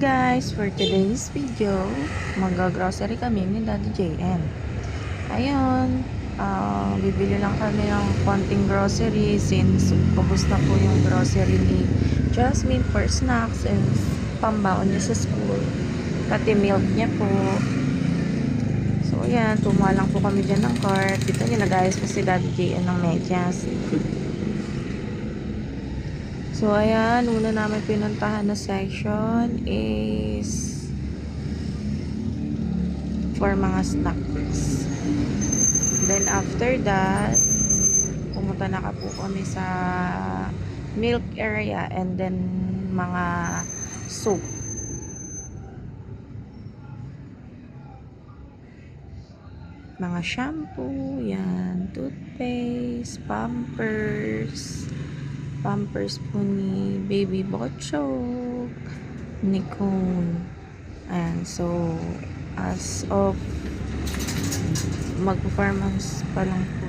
guys, for today's video, mag-grocery kami ni Daddy JM. Ayun, bibili lang kami ng konting grocery since ubos na po yung grocery ni Jasmine for snacks and pambaon niya sa school. Pati milk niya po. So ayan, tumuha lang po kami dyan ng cart. Dito niya nag-ayos po si Daddy JM ng medyas. So, ayan, una namin pinuntahan na section is for mga snacks. Then, after that, pumunta na ka po kami sa milk area and then mga soap. Mga shampoo, yan, toothpaste, pampers po ni Baby Botchok, ni Cone. Ayan, so, as of magpo-4 months pa lang po